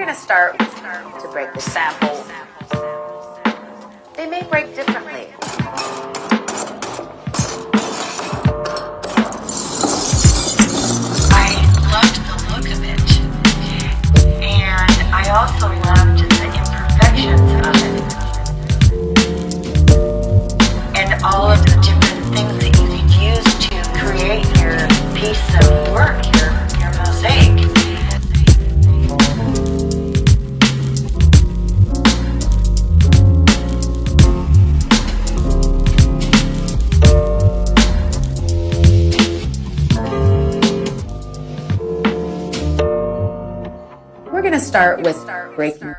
going to start to break the sample. They may break differently. I loved the look of it, and I also loved the imperfections of it, and all of the different things that you could use to create your piece of work, your mosaic. We're going to start with breaking.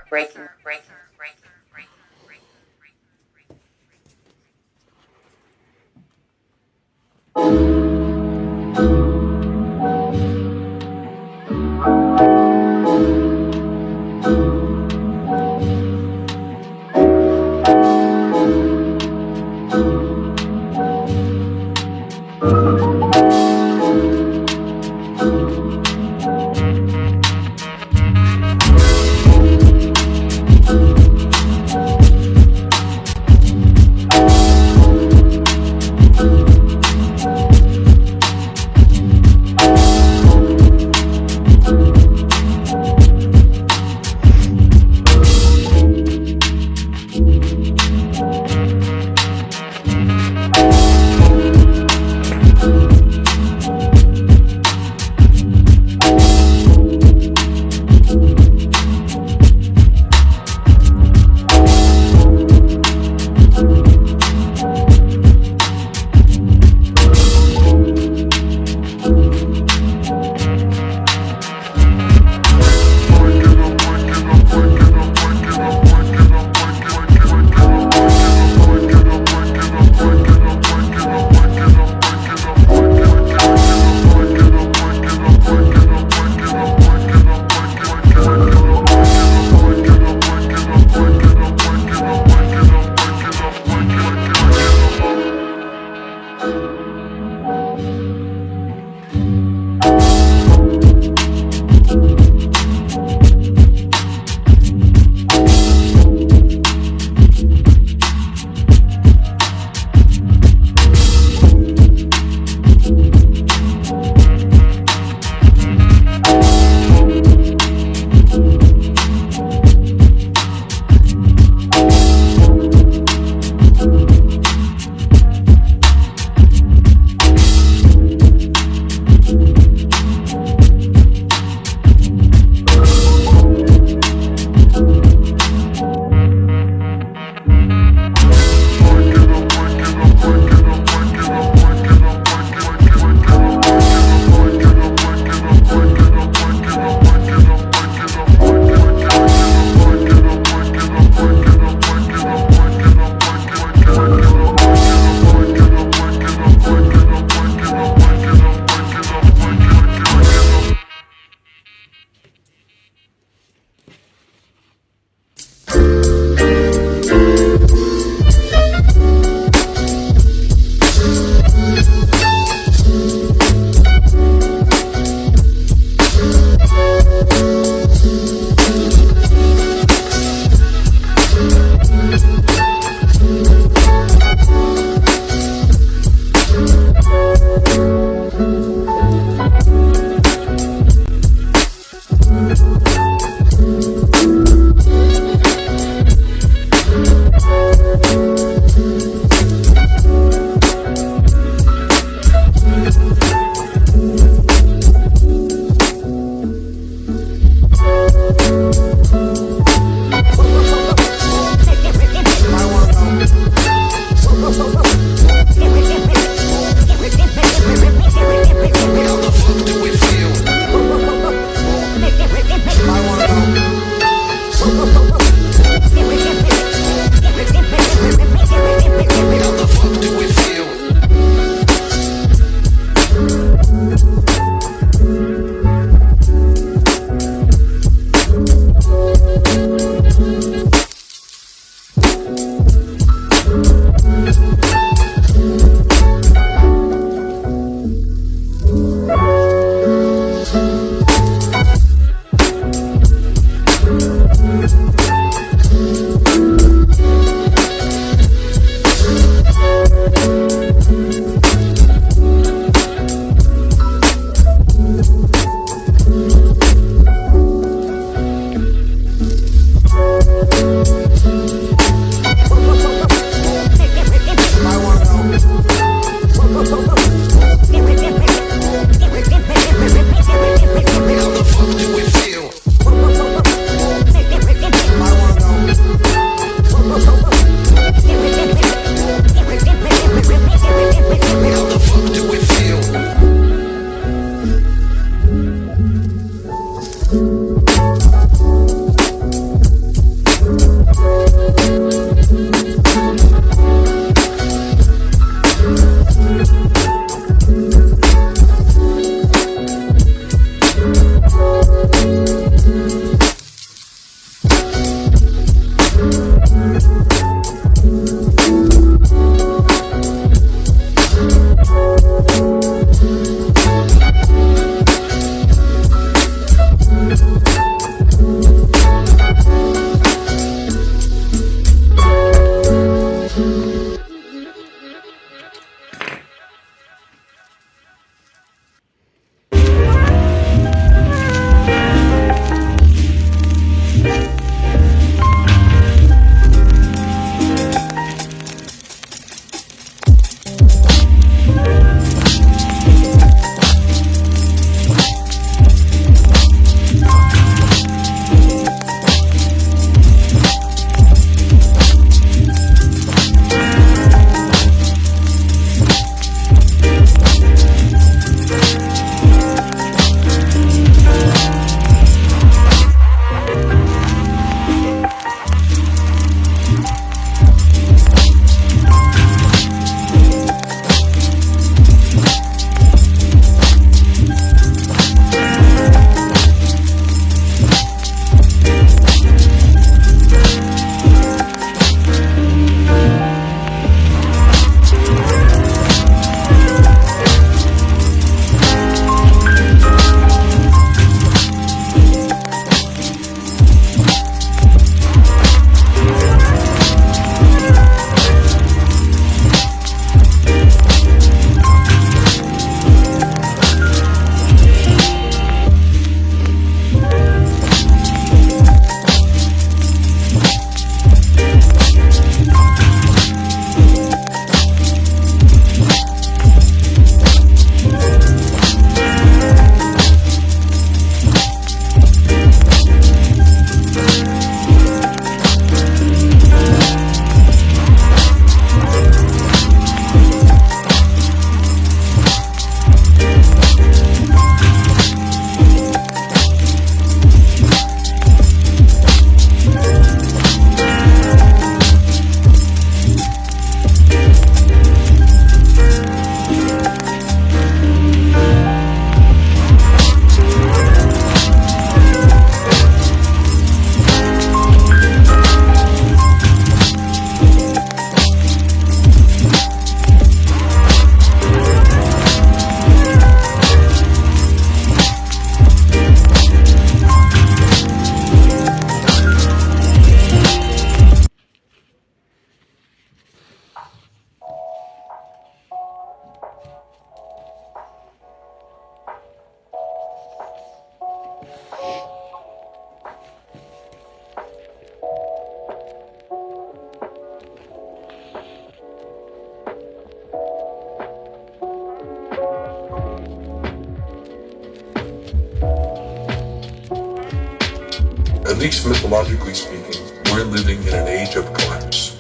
at least mythologically speaking, we're living in an age of collapse.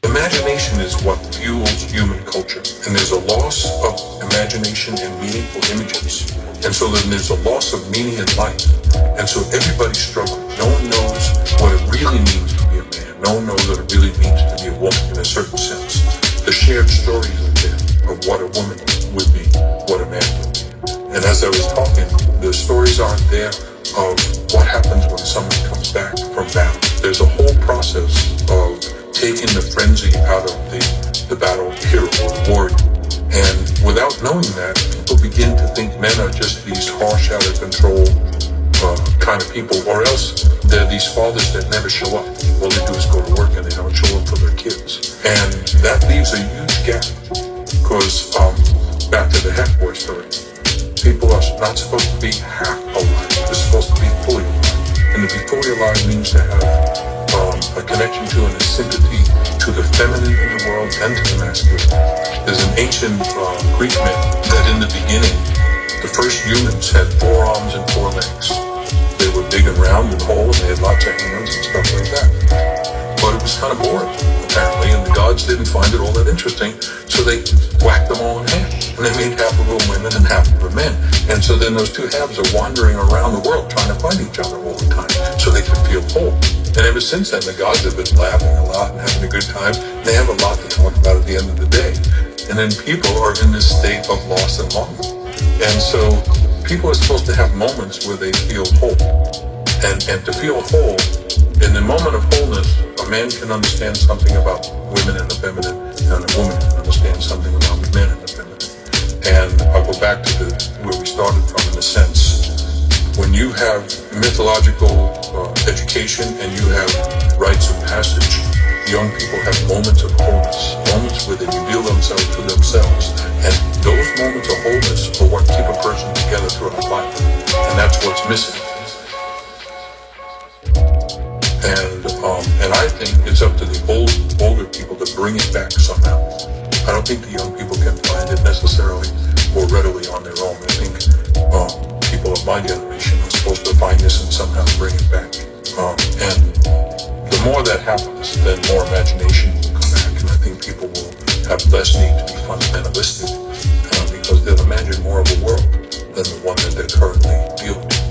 Imagination is what fuels human culture, and there's a loss of imagination and meaningful images. And so then there's a loss of meaning in life. And so everybody's struggling. No one knows what it really means to be a man. No one knows what it really means to be a woman in a certain sense. The shared stories are there of what a woman would be, what a man would be. And as I was talking, the stories aren't there of what happens when someone comes back from battle. There's a whole process of taking the frenzy out of the battle hero or the warrior. And without knowing that, people begin to think men are just these harsh, out of control kind of people, or else they're these fathers that never show up. All they do is go to work and they don't show up for their kids. And that leaves a huge gap because, back to the half boy story, people are not supposed to be half alive. They're supposed to be fully alive. And to be fully alive means to have a connection to and a sympathy to the feminine in the world and to the masculine. There's an ancient Greek myth that in the beginning, the first humans had 4 arms and 4 legs. They were big and round and whole, and they had lots of hands and stuff like that. But it was kind of boring, apparently, and the gods didn't find it all that interesting, so they whacked them all in half. And they made half of them women and half of them men. And so then those 2 halves are wandering around the world trying to find each other all the time, so they could feel whole. And ever since then, the gods have been laughing a lot and having a good time. They have a lot to talk about at the end of the day. And then people are in this state of loss and longing. And so people are supposed to have moments where they feel whole. And to feel whole, in the moment of wholeness, a man can understand something about women and the feminine, and a woman can understand something about men and the feminine. And I'll go back to where we started from in a sense. When you have mythological education and you have rites of passage, young people have moments of wholeness, moments where they reveal themselves to themselves. And those moments of wholeness are what keep a person together throughout life. And that's what's missing. And I think it's up to the older people to bring it back somehow. I don't think the young people can find it necessarily or readily on their own. I think people of my generation are supposed to find this and somehow bring it back. And the more that happens, then more imagination will come back. And I think people will have less need to be fundamentalistic because they'll imagine more of a world than the one that they're currently dealing with.